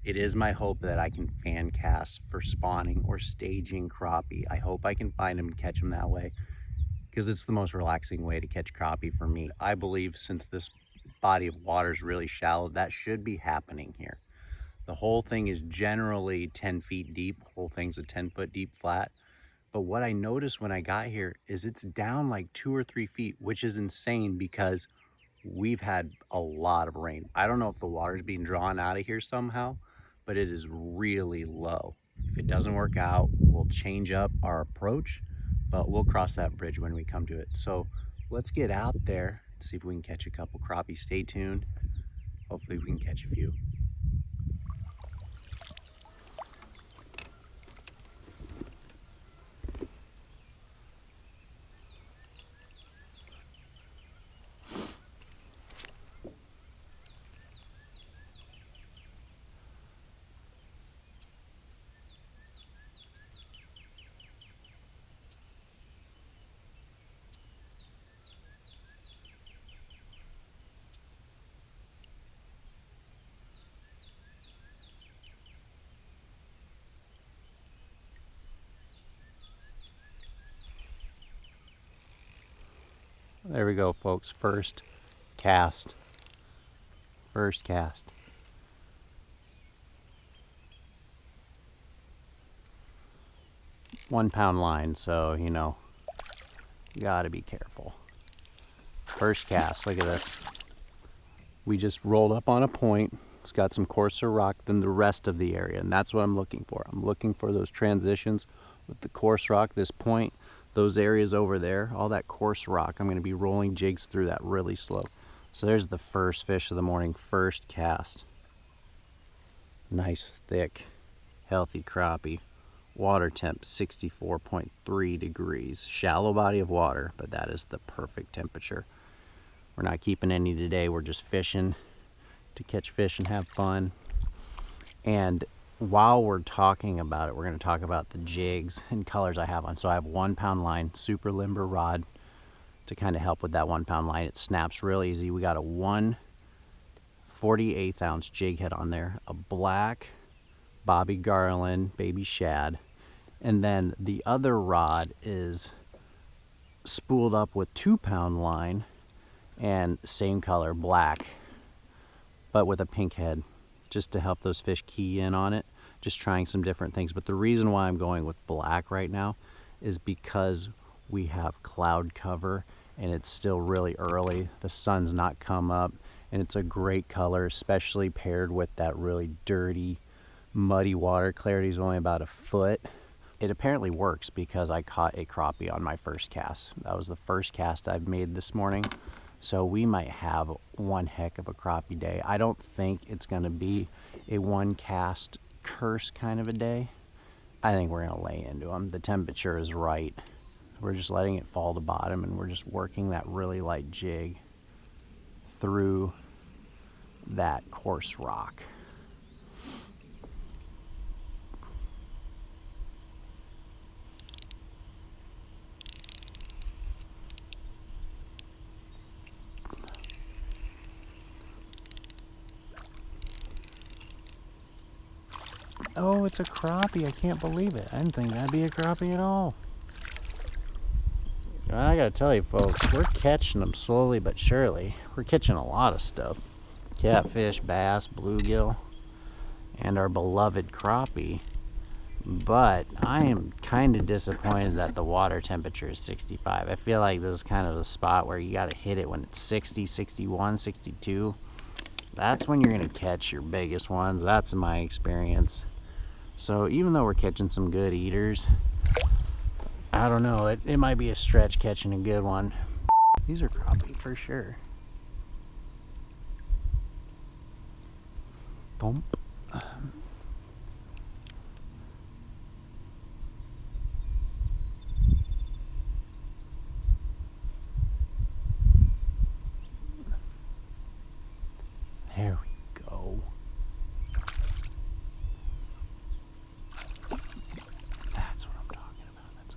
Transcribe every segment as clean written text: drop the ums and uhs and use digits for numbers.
It is my hope that I can fan cast for spawning or staging crappie. I hope I can find them and catch them that way, because it's the most relaxing way to catch crappie for me. I believe since this body of water is really shallow, that should be happening here. The whole thing is generally 10 feet deep. The whole thing's a 10-foot deep flat. But what I noticed when I got here is it's down like 2 or 3 feet, which is insane because we've had a lot of rain. I don't know if the water's being drawn out of here somehow, but it is really low. If it doesn't work out, we'll change up our approach, but we'll cross that bridge when we come to it. So let's get out there and see if we can catch a couple crappie. Stay tuned. Hopefully we can catch a few. There we go, folks. First cast. First cast. £1 line, so you know, you gotta be careful. First cast, look at this. We just rolled up on a point. It's got some coarser rock than the rest of the area, and that's what I'm looking for. I'm looking for those transitions with the coarse rock, this point, those areas over there, all that coarse rock. I'm going to be rolling jigs through that really slow. So there's the first fish of the morning, first cast. Nice, thick, healthy crappie. Water temp 64.3 degrees. Shallow body of water, but that is the perfect temperature. We're not keeping any today. We're just fishing to catch fish and have fun. And while we're talking about it, we're going to talk about the jigs and colors I have on. So I have £1 line, super limber rod to kind of help with that £1 line. It snaps real easy. We got a 1/48 ounce jig head on there, a black Bobby Garland baby shad, and then the other rod is spooled up with £2 line and same color, black, but with a pink head, just to help those fish key in on it. Just trying some different things. But the reason why I'm going with black right now is because we have cloud cover and it's still really early. The sun's not come up, and it's a great color, especially paired with that really dirty, muddy water. Clarity is only about a foot. It apparently works because I caught a crappie on my first cast. That was the first cast I've made this morning. So we might have one heck of a crappie day. I don't think it's going to be a one cast curse kind of a day. I think we're going to lay into them. The temperature is right. We're just letting it fall to bottom, and we're just working that really light jig through that coarse rock. Oh, it's a crappie. I can't believe it. I didn't think that'd be a crappie at all. I gotta tell you, folks, we're catching them slowly but surely. We're catching a lot of stuff. Catfish, bass, bluegill, and our beloved crappie. But I am kind of disappointed that the water temperature is 65. I feel like this is kind of the spot where you gotta hit it when it's 60, 61, 62. That's when you're gonna catch your biggest ones. That's my experience. So even though we're catching some good eaters, I don't know, it might be a stretch catching a good one. These are crappie for sure. Thump. There we go. That's what I'm talking about. That's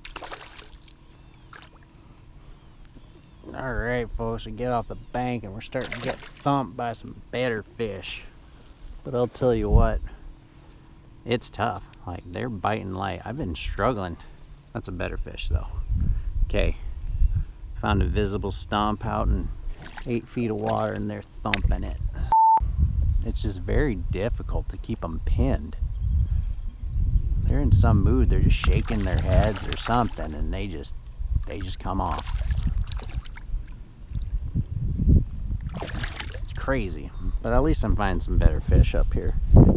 all right, folks. We get off the bank and we're starting to get thumped by some better fish. But I'll tell you what, it's tough. Like, they're biting light. I've been struggling. That's a better fish though. Okay, found a visible stump out in 8 feet of water and they're thumping it. It's just very difficult to keep them pinned. They're in some mood, they're just shaking their heads or something, and they just come off. It's crazy, but at least I'm finding some better fish up here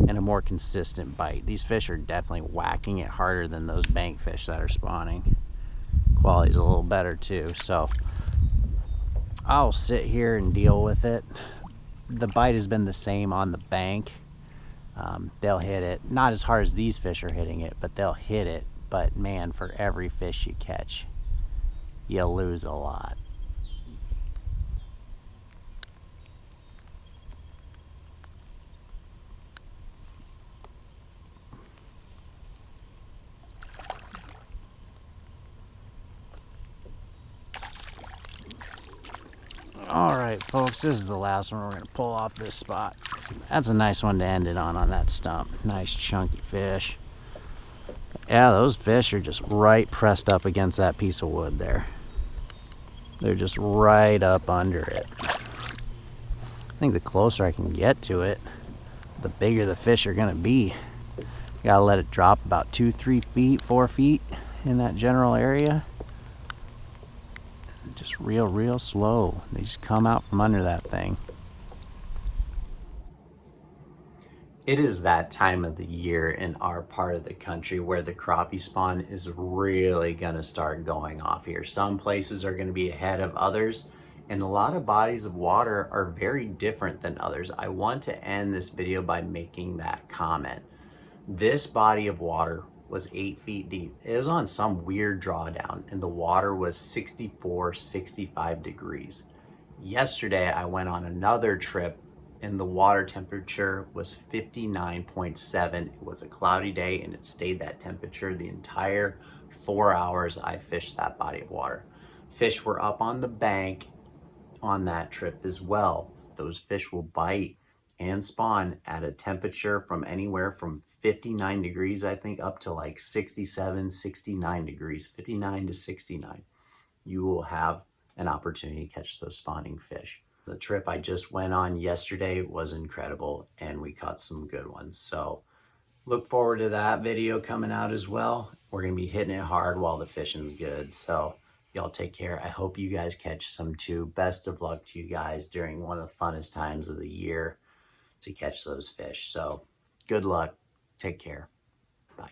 and a more consistent bite. These fish are definitely whacking it harder than those bank fish that are spawning. Quality's a little better too, so I'll sit here and deal with it. The bite has been the same on the bank. They'll hit it, not as hard as these fish are hitting it, but they'll hit it. But man, for every fish you catch, you lose a lot. All right, folks, this is the last one we're gonna pull off this spot. That's a nice one to end it on that stump. Nice chunky fish. Yeah, those fish are just right pressed up against that piece of wood there. They're just right up under it. I think the closer I can get to it, the bigger the fish are gonna be. Gotta let it drop about 2, 3 feet, 4 feet in that general area. Just real slow. They just come out from under that thing. It is that time of the year in our part of the country where the crappie spawn is really gonna start going off here. Some places are gonna be ahead of others, and a lot of bodies of water are very different than others. I want to end this video by making that comment. This body of water was 8 feet deep. It was on some weird drawdown and the water was 64, 65 degrees. Yesterday, I went on another trip and the water temperature was 59.7. It was a cloudy day and it stayed that temperature the entire 4 hours I fished that body of water. Fish were up on the bank on that trip as well. Those fish will bite and spawn at a temperature from anywhere from 59 degrees, I think, up to like 67, 69 degrees, 59 to 69. You will have an opportunity to catch those spawning fish. The trip I just went on yesterday was incredible and we caught some good ones. So look forward to that video coming out as well. We're gonna be hitting it hard while the fishing's good. So y'all take care. I hope you guys catch some too. Best of luck to you guys during one of the funnest times of the year to catch those fish. So good luck. Take care. Bye.